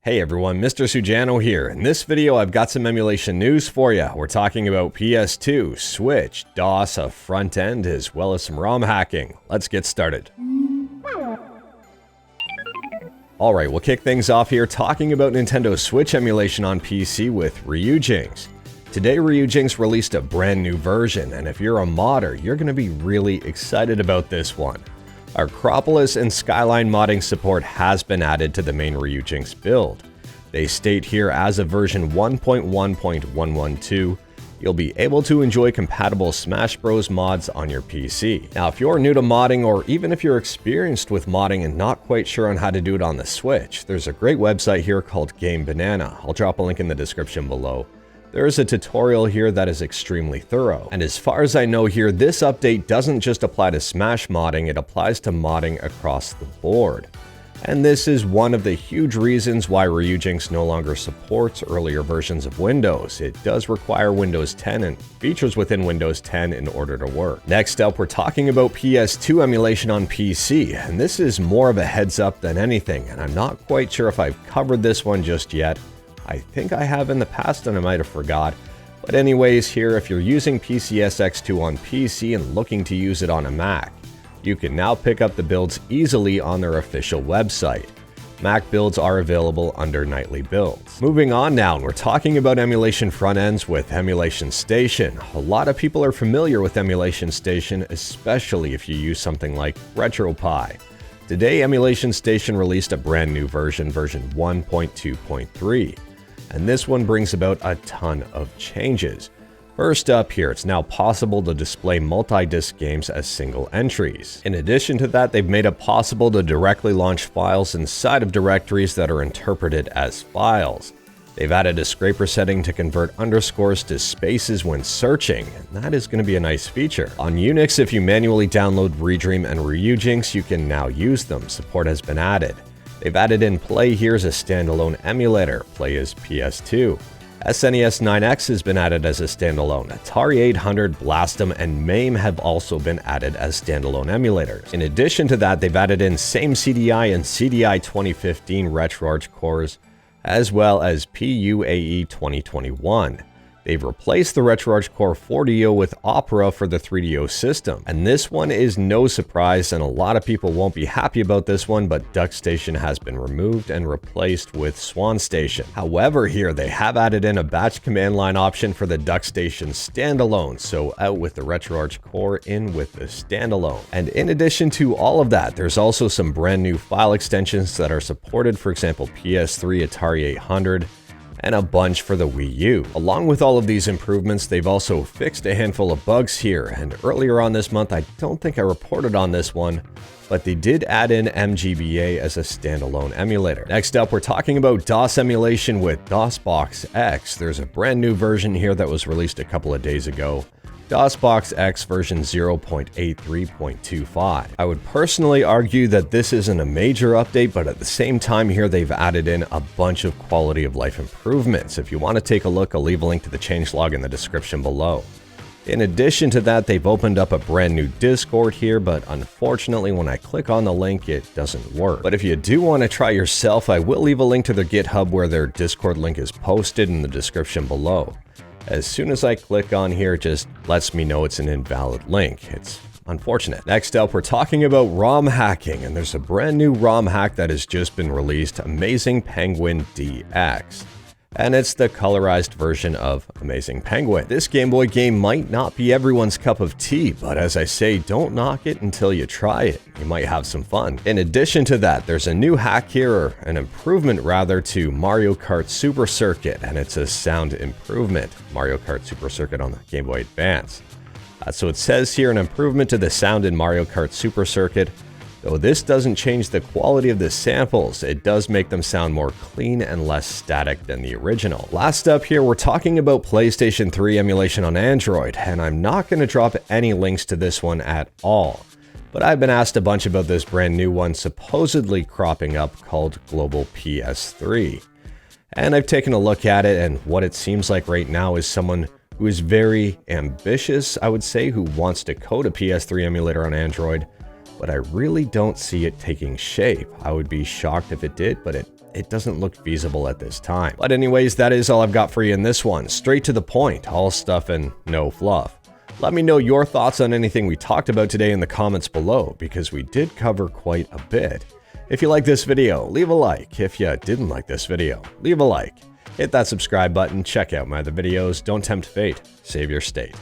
Hey everyone, Mr. Sujano here. In this video, I've got some emulation news for you. We're talking about PS2, Switch, DOS, a front end, as well as some ROM hacking. Let's get started. Alright, we'll kick things off here talking about Nintendo Switch emulation on PC with Ryujinx. Today, Ryujinx released a brand new version, and if you're a modder, you're going to be really excited about this one. Acropolis and Skyline modding support has been added to the main Ryujinx build. They state here as of version 1.1.112, you'll be able to enjoy compatible Smash Bros mods on your PC. Now, if you're new to modding, or even if you're experienced with modding and not quite sure on how to do it on the Switch, there's a great website here called Game Banana. I'll drop a link in the description below. There is a tutorial here that is extremely thorough, and as far as I know here, this update doesn't just apply to Smash modding, it applies to modding across the board. And this is one of the huge reasons why Ryujinx no longer supports earlier versions of Windows. It does require Windows 10 and features within Windows 10 in order to work. Next up, we're talking about PS2 emulation on PC, and this is more of a heads up than anything, and I'm not quite sure if I've covered this one just yet. I think I have in the past and I might have forgot. But anyways, here, if you're using PCSX2 on PC and looking to use it on a Mac, you can now pick up the builds easily on their official website. Mac builds are available under nightly builds. Moving on now, we're talking about emulation front ends with EmulationStation. A lot of people are familiar with EmulationStation, especially if you use something like RetroPie. Today, EmulationStation released a brand new version 1.2.3. And this one brings about a ton of changes. First up here, it's now possible to display multi-disc games as single entries. In addition to that, they've made it possible to directly launch files inside of directories that are interpreted as files. They've added a scraper setting to convert underscores to spaces when searching, and that is going to be a nice feature. On Unix, if you manually download Redream and Ryujinx, you can now use them. Support has been added. They've added in Play here as a standalone emulator. Play is PS2. SNES 9X has been added as a standalone. Atari 800, Blastum, and MAME have also been added as standalone emulators. In addition to that, they've added in same CDI and CDI 2015 RetroArch cores, as well as PUAE 2021. They've replaced the RetroArch Core 4DO with Opera for the 3DO system. And this one is no surprise, and a lot of people won't be happy about this one, but DuckStation has been removed and replaced with SwanStation. However, here they have added in a batch command line option for the DuckStation standalone, so out with the RetroArch Core, in with the standalone. And in addition to all of that, there's also some brand new file extensions that are supported, for example, PS3, Atari 800, and a bunch for the Wii U. Along with all of these improvements, they've also fixed a handful of bugs here, and earlier on this month, I don't think I reported on this one, but they did add in MGBA as a standalone emulator. Next up, we're talking about DOS emulation with DosBox-X. There's a brand new version here that was released a couple of days ago. DosBox-X version 0.83.25. I would personally argue that this isn't a major update, but at the same time here they've added in a bunch of quality of life improvements. If you want to take a look, I'll leave a link to the changelog in the description below. In addition to that, they've opened up a brand new Discord here, but unfortunately when I click on the link, it doesn't work. But if you do want to try yourself, I will leave a link to their GitHub where their Discord link is posted in the description below. As soon as I click on here, it just lets me know it's an invalid link. It's unfortunate. Next up, we're talking about ROM hacking, and there's a brand new ROM hack that has just been released, Amazing Penguin DX. And it's the colorized version of Amazing Penguin. This Game Boy game might not be everyone's cup of tea, but as I say, don't knock it until you try it. You might have some fun. In addition to that, there's a new hack here, or an improvement rather, to Mario Kart Super Circuit, and it's a sound improvement. Mario Kart Super Circuit on the Game Boy Advance. So it says here, an improvement to the sound in Mario Kart Super Circuit. Though this doesn't change the quality of the samples, it does make them sound more clean and less static than the original. Last up here, we're talking about PlayStation 3 emulation on Android, and I'm not going to drop any links to this one at all. But I've been asked a bunch about this brand new one supposedly cropping up called Global PS3. And I've taken a look at it, and what it seems like right now is someone who is very ambitious, I would say, who wants to code a PS3 emulator on Android, but I really don't see it taking shape. I would be shocked if it did, but it it doesn't look feasible at this time. But anyways, that is all I've got for you in this one. Straight to the point, all stuff and no fluff. Let me know your thoughts on anything we talked about today in the comments below, because we did cover quite a bit. If you like this video, leave a like. If you didn't like this video, leave a like. Hit that subscribe button, check out my other videos, don't tempt fate, save your state.